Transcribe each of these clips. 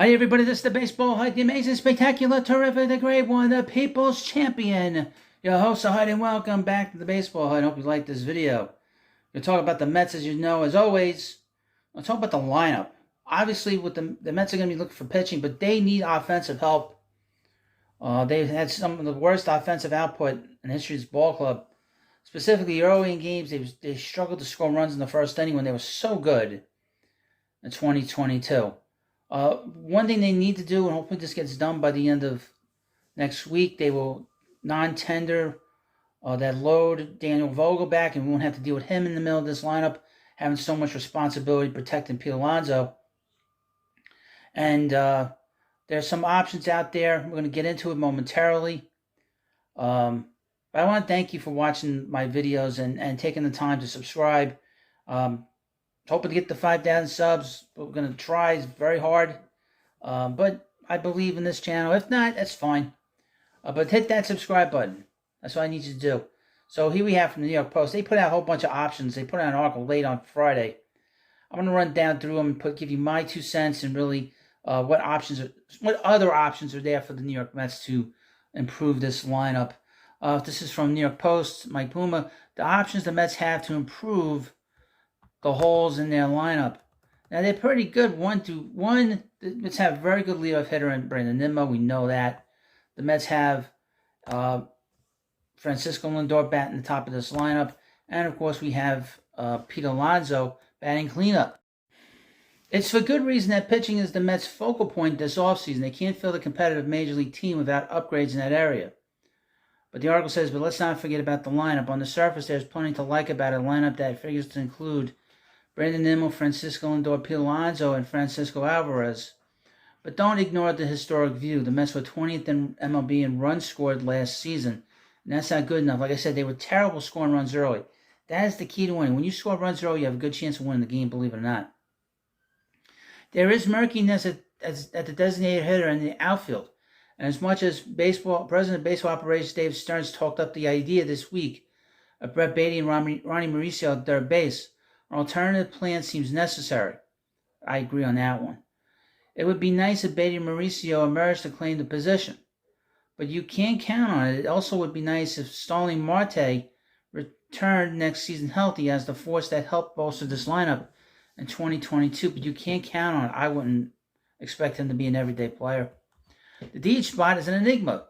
Hi everybody, this is the Baseball Hut, the amazing, spectacular, terrific, the great one, the people's champion. Your host, Hut, and welcome back to the Baseball Hut. I hope you like this video. We'll talk about the Mets, as you know, as always. I'll talk about the lineup. Obviously, with the Mets are going to be looking for pitching, but they need offensive help. They've had some of the worst offensive output in history's ball club. Specifically, early in games, they struggled to score runs in the first inning when they were so good in 2022. One thing they need to do, and hopefully this gets done by the end of next week, they will non-tender that load Daniel Vogelbach, and we won't have to deal with him in the middle of this lineup, having so much responsibility protecting Pete Alonso. And there's some options out there. We're going to get into it momentarily. But I want to thank you for watching my videos and taking the time to subscribe. Hoping to get the 5,000 subs. We're going to try very hard. But I believe in this channel. If not, that's fine. But hit that subscribe button. That's what I need you to do. So here we have from the New York Post. They put out a whole bunch of options. They put out an article late on Friday. I'm going to run down through them and give you my 2 cents and really what other options are there for the New York Mets to improve this lineup. This is from New York Post, Mike Puma. The options the Mets have to improve the holes in their lineup. Now, they're pretty good. The Mets have a very good leadoff hitter in Brandon Nimmo. We know that. The Mets have Francisco Lindor batting the top of this lineup. And, of course, we have Pete Alonso batting cleanup. It's for good reason that pitching is the Mets' focal point this offseason. They can't field a competitive Major League team without upgrades in that area. But the article says, but let's not forget about the lineup. On the surface, there's plenty to like about a lineup that figures to include Brandon Nimmo, Francisco Lindor, Pete Alonso, and Francisco Alvarez. But don't ignore the historic view. The Mets were 20th in MLB in runs scored last season. And that's not good enough. Like I said, they were terrible scoring runs early. That is the key to winning. When you score runs early, you have a good chance of winning the game, believe it or not. There is murkiness at the designated hitter in the outfield. And as much as President of Baseball Operations Dave Stearns talked up the idea this week of Brett Baty and Ronnie Mauricio at third base, an alternative plan seems necessary. I agree on that one. It would be nice if Baty and Mauricio emerged to claim the position, but you can't count on it. It also would be nice if Starling Marte returned next season healthy as the force that helped bolster this lineup in 2022, but you can't count on it. I wouldn't expect him to be an everyday player. The DH spot is an enigma.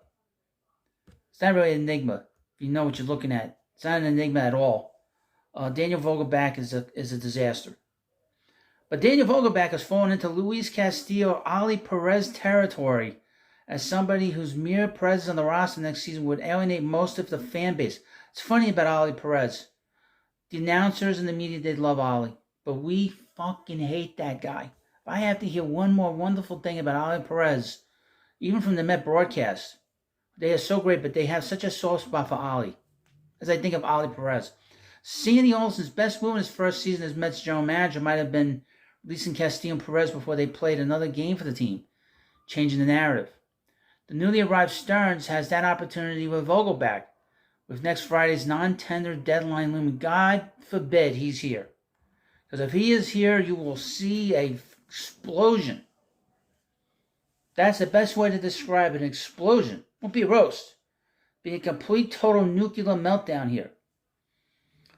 It's not really an enigma if you know what you're looking at. It's not an enigma at all. Daniel Vogelbach is a disaster. But Daniel Vogelbach has fallen into Luis Castillo, Ali Perez territory as somebody whose mere presence on the roster next season would alienate most of the fan base. It's funny about Ali Perez. The announcers and the media, they love Ali. But we fucking hate that guy. If I have to hear one more wonderful thing about Ali Perez, even from the Met broadcast, they are so great, but they have such a soft spot for Ali. As I think of Ali Perez. Sandy Alston's best move in his first season as Mets general manager might have been releasing Castillo and Perez before they played another game for the team, changing the narrative. The newly arrived Stearns has that opportunity with Vogelbach, with next Friday's non-tender deadline looming. God forbid he's here. Because if he is here, you will see an explosion. That's the best way to describe an explosion. It won't be a roast. It'll be a complete, total nuclear meltdown here.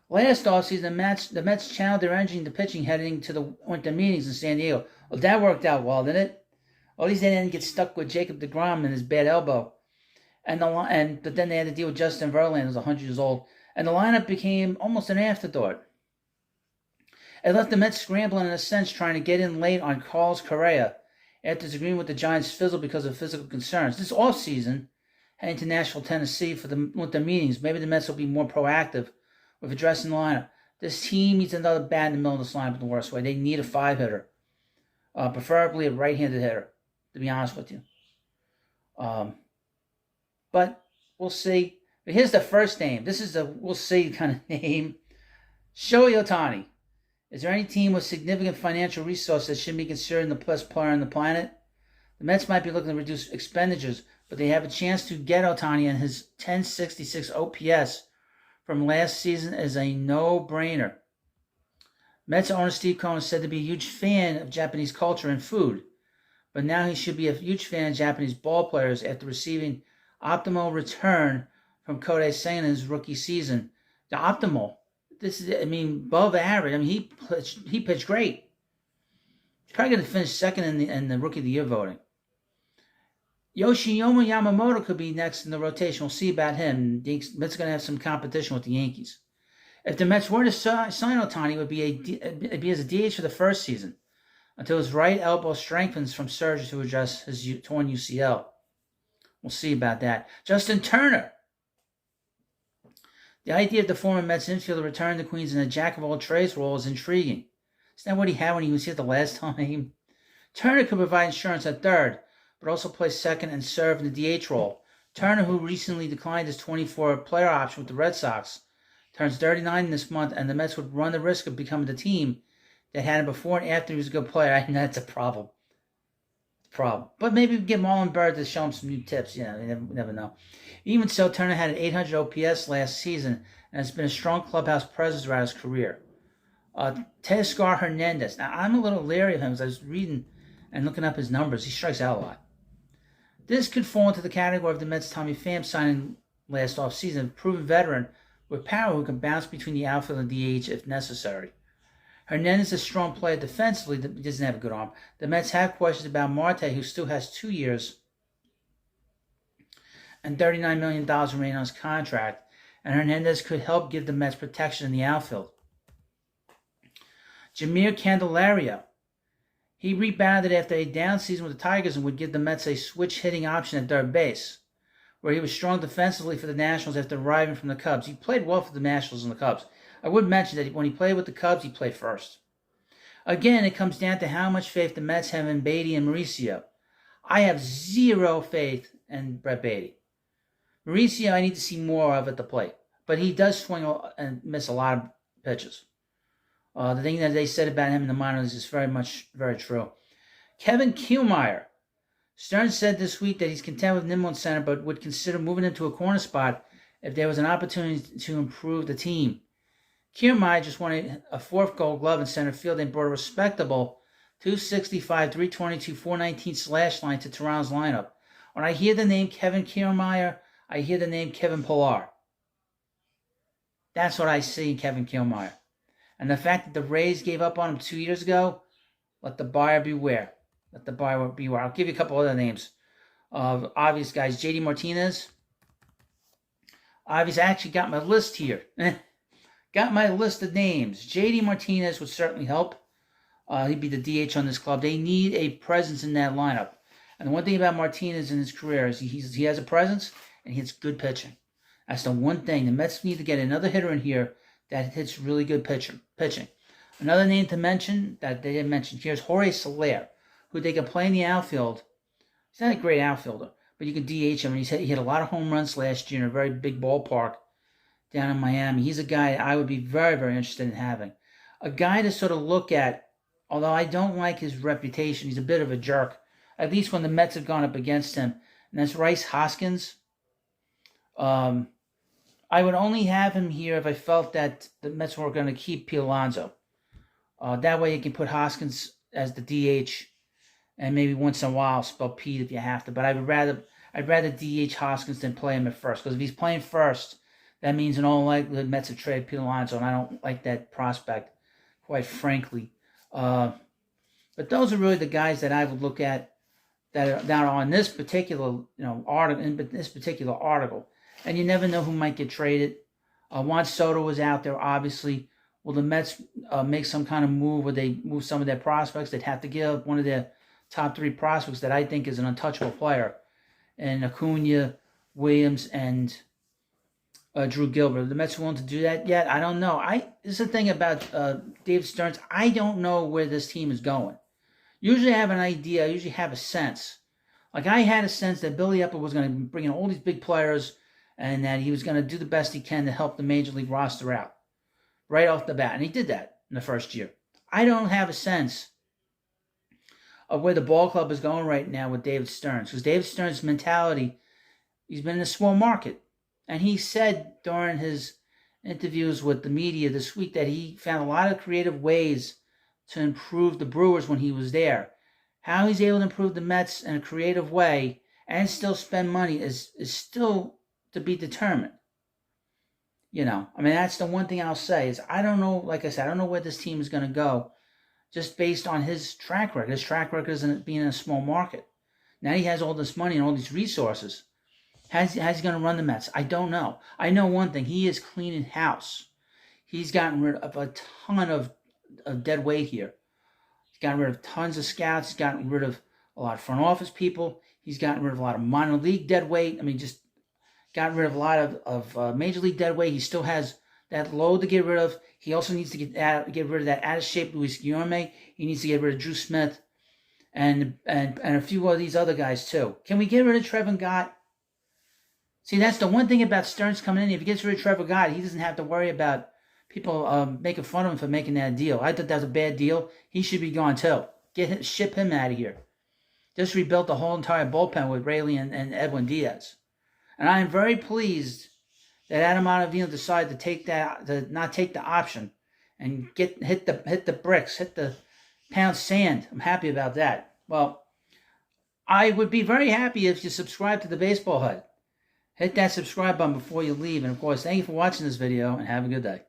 Last offseason, the Mets channeled their energy into pitching heading to the winter meetings in San Diego. Well, that worked out well, didn't it? At least they didn't get stuck with Jacob deGrom and his bad elbow. But then they had to deal with Justin Verlander, who's 100 years old. And the lineup became almost an afterthought. It left the Mets scrambling in a sense, trying to get in late on Carlos Correa after disagreeing with the Giants' fizzle because of physical concerns. This offseason, heading to Nashville, Tennessee for the winter meetings, maybe the Mets will be more proactive with addressing the lineup. This team needs another bat in the middle of this lineup in the worst way. They need a 5-hitter, preferably a right-handed hitter, to be honest with you. But we'll see. But here's the first name. This is the we'll see kind of name. Shohei Ohtani. Is there any team with significant financial resources that should be considered the best player on the planet? The Mets might be looking to reduce expenditures, but they have a chance to get Ohtani, and his 1066 OPS from last season is a no-brainer. Mets owner Steve Cohen is said to be a huge fan of Japanese culture and food, but now he should be a huge fan of Japanese ball players after receiving optimal return from Kodai Senga in his rookie season. The optimal. This is, above average. He pitched great. He's probably going to finish second in the Rookie of the Year voting. Yoshiyama Yamamoto could be next in the rotation. We'll see about him. The Mets are going to have some competition with the Yankees. If the Mets were to sign Ohtani, it'd be as a DH for the first season, until his right elbow strengthens from surgery to address his torn UCL. We'll see about that. Justin Turner. The idea of the former Mets infielder returning to Queens in a jack-of-all-trades role is intriguing. Isn't that what he had when he was here the last time? Turner could provide insurance at third, but also play second and serve in the DH role. Turner, who recently declined his 24-player option with the Red Sox, turns 39 this month, and the Mets would run the risk of becoming the team that had him before and after he was a good player. I think that's a problem. But maybe we get Marlon Byrd to show him some new tips. You never know. Even so, Turner had an 800 OPS last season and has been a strong clubhouse presence throughout his career. Teoscar Hernandez. Now, I'm a little leery of him as I was reading and looking up his numbers. He strikes out a lot. This could fall into the category of the Mets' Tommy Pham signing last offseason, a proven veteran with power who can bounce between the outfield and DH if necessary. Hernandez is a strong player defensively, but he doesn't have a good arm. The Mets have questions about Marte, who still has 2 years and $39 million remaining on his contract, and Hernandez could help give the Mets protection in the outfield. Jeimer Candelario. He rebounded after a down season with the Tigers and would give the Mets a switch hitting option at third base, where he was strong defensively for the Nationals after arriving from the Cubs. He played well for the Nationals and the Cubs. I would mention that when he played with the Cubs, he played first. Again, it comes down to how much faith the Mets have in Beatty and Mauricio. I have zero faith in Brett Beatty. Mauricio, I need to see more of at the plate, but he does swing and miss a lot of pitches. The thing that they said about him in the minors is very true. Kevin Kiermaier. Stearns said this week that he's content with Nimmo in center, but would consider moving into a corner spot if there was an opportunity to improve the team. Kiermaier just won a 4th Gold Glove in center field and brought a respectable 265, 322, 419 slash line to Toronto's lineup. When I hear the name Kevin Kiermaier, I hear the name Kevin Pillar. That's what I see in Kevin Kiermaier. And the fact that the Rays gave up on him 2 years ago, let the buyer beware. I'll give you a couple other names of obvious guys. J.D. Martinez. Obviously, I actually got my list here. Got my list of names. J.D. Martinez would certainly help. He'd be the DH on this club. They need a presence in that lineup. And the one thing about Martinez in his career is he has a presence and he hits good pitching. That's the one thing. The Mets need to get another hitter in here that hits really good pitching. Another name to mention that they didn't mention here is Jorge Soler, who they can play in the outfield. He's not a great outfielder, but you can DH him. He hit a lot of home runs last year in a very big ballpark down in Miami. He's a guy I would be very, very interested in having. A guy to sort of look at, although I don't like his reputation. He's a bit of a jerk, at least when the Mets have gone up against him. And that's Rhys Hoskins. I would only have him here if I felt that the Mets were going to keep Pete Alonso. That way you can put Hoskins as the DH, and maybe once in a while spell Pete if you have to. But I'd rather DH Hoskins than play him at first, because if he's playing first, that means in all likelihood Mets have traded Pete Alonso, and I don't like that prospect, quite frankly. But those are really the guys that I would look at that are on this particular article. In this particular article. And you never know who might get traded. Juan Soto was out there, obviously. Will the Mets make some kind of move where they move some of their prospects? They'd have to give up one of their top 3 prospects that I think is an untouchable player. And Acuna, Williams, and Drew Gilbert. Are the Mets willing to do that yet? I don't know. This is the thing about David Stearns. I don't know where this team is going. Usually I have an idea. I usually have a sense. Like I had a sense that Billy Epler was going to bring in all these big players and that he was going to do the best he can to help the Major League roster out right off the bat. And he did that in the first year. I don't have a sense of where the ball club is going right now with David Stearns. Because David Stearns' mentality, he's been in a small market. And he said during his interviews with the media this week that he found a lot of creative ways to improve the Brewers when he was there. How he's able to improve the Mets in a creative way and still spend money is still to be determined. You know, I mean, that's the one thing I'll say is I don't know, like I said, I don't know where this team is going to go just based on his track record. His track record isn't being in a small market. Now he has all this money and all these resources. How's he going to run the Mets? I don't know. I know one thing. He is cleaning house. He's gotten rid of a ton of dead weight here. He's gotten rid of tons of scouts. He's gotten rid of a lot of front office people. He's gotten rid of a lot of minor league dead weight. I mean, just gotten rid of a lot of major league dead weight. He still has that load to get rid of. He also needs to get rid of that out of shape Luis Guillorme. He needs to get rid of Drew Smith and a few of these other guys too. Can we get rid of Trevor Gott? See, that's the one thing about Stearns coming in. If he gets rid of Trevor Gott, he doesn't have to worry about people making fun of him for making that deal. I thought that was a bad deal. He should be gone too. Ship him out of here. Just rebuilt the whole entire bullpen with Raley and Edwin Diaz. And I am very pleased that Adam Ottavino decided to not take the option and hit the bricks, hit the pound sand. I'm happy about that. Well, I would be very happy if you subscribe to the Baseball Hut. Hit that subscribe button before you leave. And of course, thank you for watching this video and have a good day.